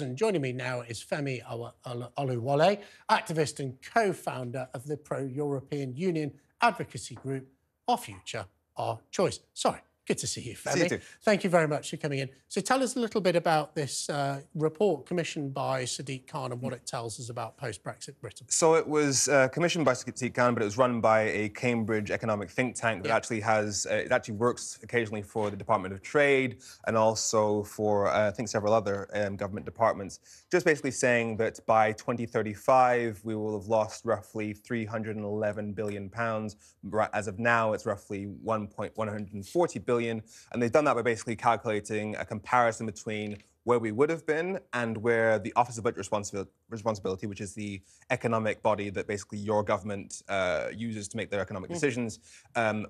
And joining me now is Femi Oluwole, activist and co-founder of the pro-European Union advocacy group, Our Future, Our Choice. Sorry, good to see you, Femi. See you too. Thank you very much for coming in. So tell us a little bit about this report commissioned by Sadiq Khan and what it tells us about post-Brexit Britain. So it was commissioned by Sadiq Khan, but it was run by a Cambridge economic think tank that actually has, it actually works occasionally for the Department of Trade and also for, I think, several other government departments. Just basically saying that by 2035, we will have lost roughly £311 billion. As of now, it's roughly 140 billion. And they've done that by basically calculating a comparison between where we would have been and where the Office of Budget Responsibility, which is the economic body that basically your government uses to make their economic decisions,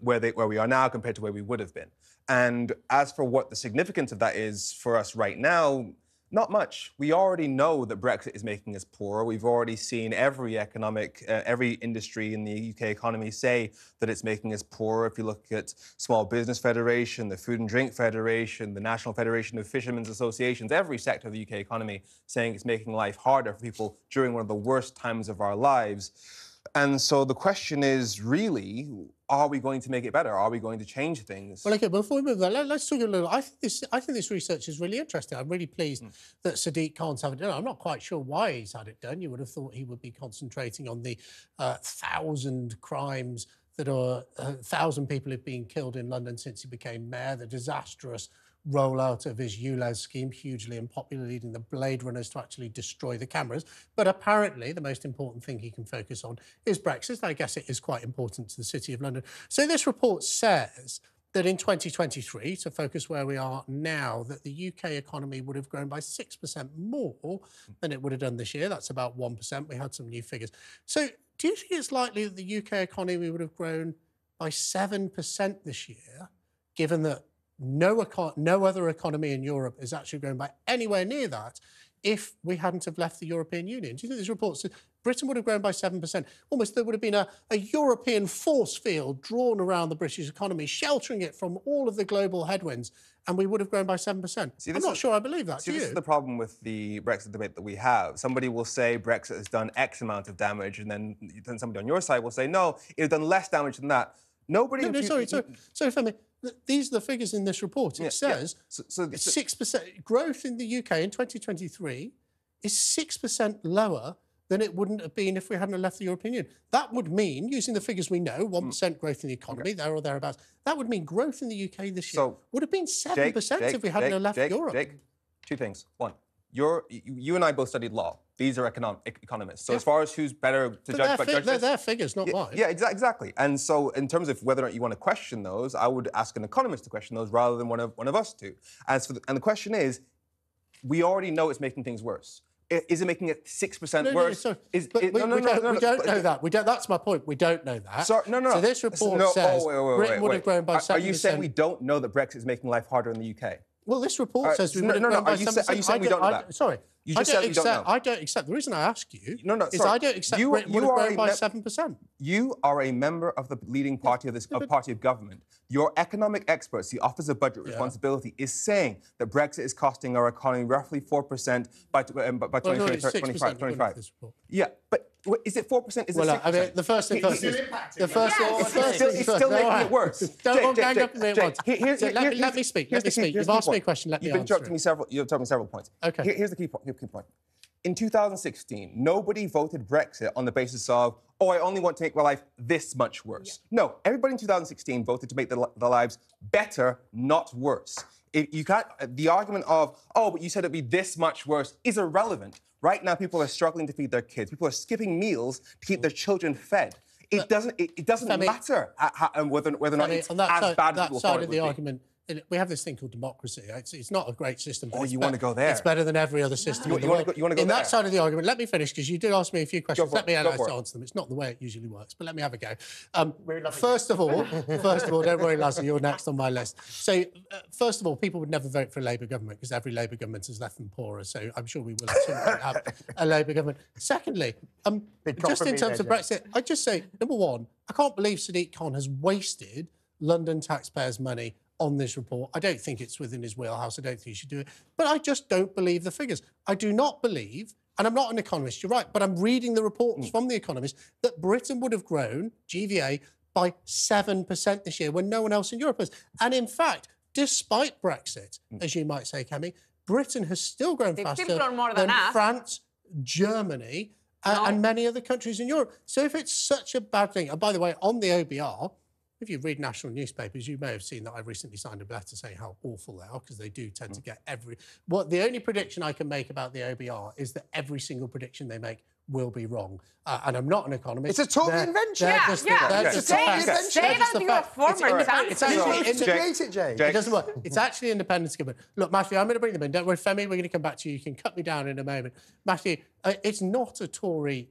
where we are now compared to where we would have been. And as for what the significance of that is for us right now, not much. We already know that Brexit is making us poorer. We've already seen every industry in the UK economy say that it's making us poorer. If you look at Small Business Federation, the Food and Drink Federation, the National Federation of Fishermen's Associations, every sector of the UK economy saying it's making life harder for people during one of the worst times of our lives. And so the question is really, are we going to make it better? Are we going to change things? Well, OK, before we move on, let's talk a little. I think this research is really interesting. I'm really pleased that Sadiq Khan's having it done. I'm not quite sure why he's had it done. You would have thought he would be concentrating on the 1,000 crimes that are 1,000 people have been killed in London since he became mayor, the disastrous rollout of his ULEZ scheme, hugely unpopular, leading the Blade Runners to actually destroy the cameras. But apparently the most important thing he can focus on is Brexit. I guess it is quite important to the City of London. So this report says that in 2023, to focus where we are now, that the UK economy would have grown by 6% more than it would have done this year. That's about 1%. We had some new figures. So do you think it's likely that the UK economy would have grown by 7% this year, given that no other economy in Europe is actually grown by anywhere near that if we hadn't have left the European Union? Do you think this report says Britain would have grown by 7%? Almost there would have been a European force field drawn around the British economy, sheltering it from all of the global headwinds, and we would have grown by 7%. I'm not sure I believe that, do you? This is the problem with the Brexit debate that we have. Somebody will say Brexit has done X amount of damage, and then somebody on your side will say, no, it's done less damage than that. Nobody... No, sorry, Femi. These are the figures in this report. It says 6% growth in the UK in 2023 is 6% lower than it wouldn't have been if we hadn't left the European Union. That would mean, using the figures we know, 1% growth in the economy, there or thereabouts, that would mean growth in the UK this year would have been 7% if we hadn't left Europe. Jake, two things. One, you and I both studied law. These are economists. So as far as who's better to judge this... They're their figures, not mine. Yeah, exactly. And so in terms of whether or not you want to question those, I would ask an economist to question those rather than one of us to. And the question is, we already know it's making things worse. Is it making it 6% worse? We don't know that. That's my point. We don't know that. So this report says Britain would have grown by 7%. Are you saying we don't know that Brexit is making life harder in the UK? Well, this report says we would have grown by 7%. Are you saying we don't know that? Sorry. You just said we don't know. I don't accept. The reason I ask you is I don't accept Britain would have grown by 7%. You are a member of the leading party of this party of government. Your economic experts, the Office of Budget Responsibility, is saying that Brexit is costing our economy roughly 4% by 2025. Yeah, but is it 4%? Is it 6%? I mean, the first thing first. It's still making it worse. Don't gang up on me at once. Let me speak. You've asked me a question. Let me answer. You've told me several points. Okay. Here's the key point. In 2016, nobody voted Brexit on the basis of, oh, I only want to make my life this much worse. Yeah. No, everybody in 2016 voted to make their lives better, not worse. The argument of, oh, but you said it'd be this much worse is irrelevant. Right now, people are struggling to feed their kids. People are skipping meals to keep their children fed. It doesn't matter whether or not it's as bad as people thought it would be. Argument. We have this thing called democracy. It's not a great system. But you want to go there? It's better than every other system in the world. You want to go in there? that side of the argument, let me finish, because you did ask me a few questions. Let me answer them. It's not the way it usually works, but let me have a go. First of all, don't worry, Lazar, you're next on my list. So, first of all, people would never vote for a Labour government because every Labour government has left them poorer. So I'm sure we will have a Labour government. Secondly, just in terms of Brexit, I'd just say, number one, I can't believe Sadiq Khan has wasted London taxpayers' money on this report. I don't think it's within his wheelhouse. I don't think he should do it. But I just don't believe the figures. I do not believe, and I'm not an economist, you're right, but I'm reading the reports from the economists, that Britain would have grown, GVA, by 7% this year when no one else in Europe has. And in fact, despite Brexit, as you might say, Cami, Britain has still grown faster than France, Germany, and many other countries in Europe. So if it's such a bad thing, and by the way, on the OBR, if you read national newspapers, you may have seen that I recently signed a letter saying how awful they are, because they do tend to get the only prediction I can make about the OBR is that every single prediction they make will be wrong. And I'm not an economist. It's a Tory invention. It's a Tory invention. Say that you're a former It doesn't work. It's actually independence government. Look, Matthew, I'm going to bring them in. Don't worry, Femi, we're going to come back to you. You can cut me down in a moment. Matthew, it's not a Tory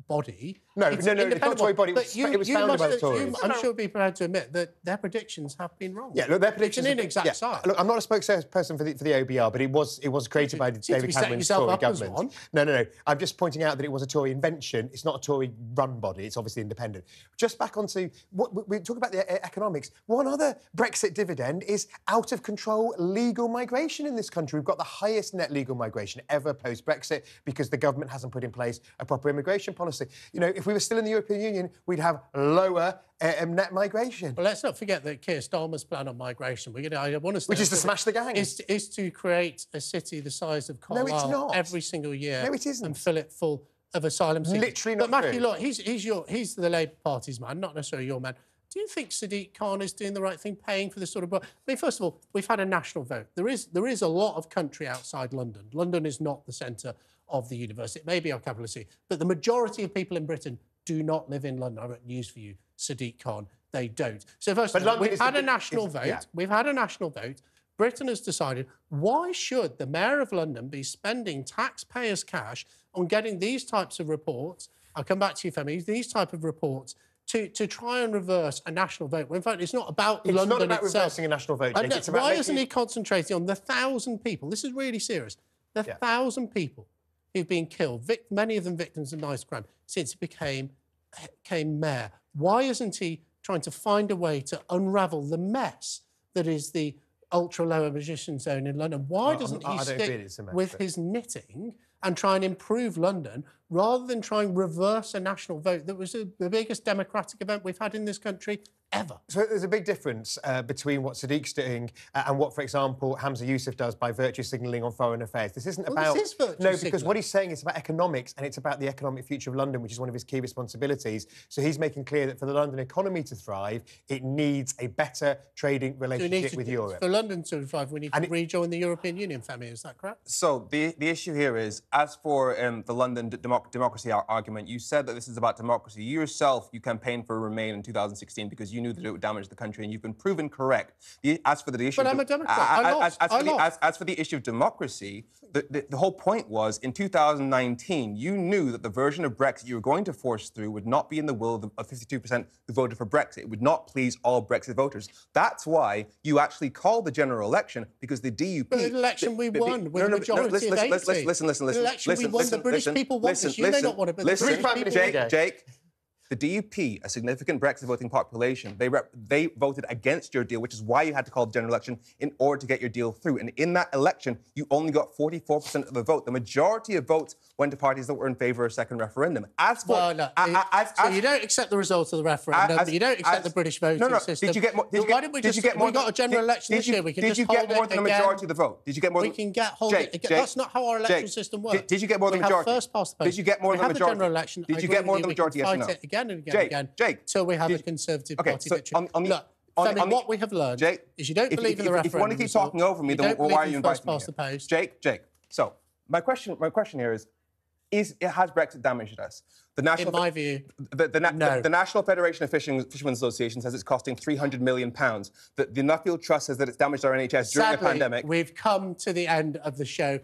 body. No, it's not a Tory body. It was founded by the Tories. I'm sure be prepared to admit that their predictions have been wrong. Yeah, look, their predictions. It's an inexact science. Look, I'm not a spokesperson for the OBR, but it was created by David Cameron's Tory government. No. I'm just pointing out that it was a Tory invention. It's not a Tory-run body. It's obviously independent. Just back onto what we talk about the economics. One other Brexit dividend is out-of-control legal migration in this country. We've got the highest net legal migration ever post-Brexit because the government hasn't put in place a proper immigration policy. You know, if we were still in the European Union, we'd have lower net migration. Well, let's not forget that Keir Starmer's plan on migration, I want to which is to smash the gang, is to create a city the size of Carlisle every single year. No, it isn't. And fill it full of asylum seekers. Literally not. But Matthew, look, he's the Labour Party's man, not necessarily your man. Do you think Sadiq Khan is doing the right thing, paying for this sort of... I mean, first of all, we've had a national vote. There is a lot of country outside London. London is not the centre of the universe. It may be our capital city, but the majority of people in Britain do not live in London. I've got news for you, Sadiq Khan. They don't. So first of all, we've had a national vote. Yeah. We've had a national vote. Britain has decided, why should the Mayor of London be spending taxpayers' cash on getting these types of reports? I'll come back to you, Femi. These type of reports to try and reverse a national vote. Well, in fact, it's not about London itself. It's not about reversing a national vote, Jake. It's about isn't he concentrating on the 1,000 people? This is really serious. The 1,000 people who've been killed, many of them victims of knife crime, since he became mayor. Why isn't he trying to find a way to unravel the mess that is the ultra-low emission zone in London? Why doesn't he stick with his knitting and try and improve London rather than try and reverse a national vote that was the biggest democratic event we've had in this country ever? So there's a big difference between what Sadiq's doing and what, for example, Hamza Yousaf does by virtue signalling on foreign affairs. This isn't about... This is virtue because what he's saying is about economics and it's about the economic future of London, which is one of his key responsibilities. So he's making clear that for the London economy to thrive, it needs a better trading relationship with Europe. For London to thrive, we need to rejoin the European Union, Femi, is that correct? So the issue here is, as for the London democracy argument, you said that this is about democracy. You yourself, you campaigned for Remain in 2016 because you knew that it would damage the country, and you've been proven correct. As for the issue, but I'm a Democrat. As for the issue of democracy, the whole point was in 2019 you knew that the version of Brexit you were going to force through would not be in the will of 52% who voted for Brexit. It would not please all Brexit voters. That's why you actually called the general election, because the DUP... But the election we won with a majority of 80. Listen. The election we won, the British people want this. You may not want it, but the British people... Jake, the DUP, a significant Brexit voting population, they voted against your deal, which is why you had to call the general election in order to get your deal through. And in that election, you only got 44% of the vote. The majority of votes went to parties that were in favour of a second referendum. As for... so you don't accept the results of the referendum, you don't accept the British voting system. Did you get more... Why didn't we just... We got a general election this year. We can just hold it again. Did you get more than the majority of the vote? Did you get more than... We can hold it again. That's not how our election system works. Did you get more than the majority? We have first past the post. Did you get more than the majority? We have a general election. Did you get more than the majority, yes or no? Fight it again and again and again. Jake, till we have a Conservative Party victory. Look, what we have learned is you don't believe in the referendum. If you want to keep talking over me, then why are you inviting me here? Jake. So my question here is has Brexit damaged us? In my view, the National Federation of Fishermen's Association says it's costing £300 million. The Nuffield Trust says that it's damaged our NHS during a pandemic. We've come to the end of the show.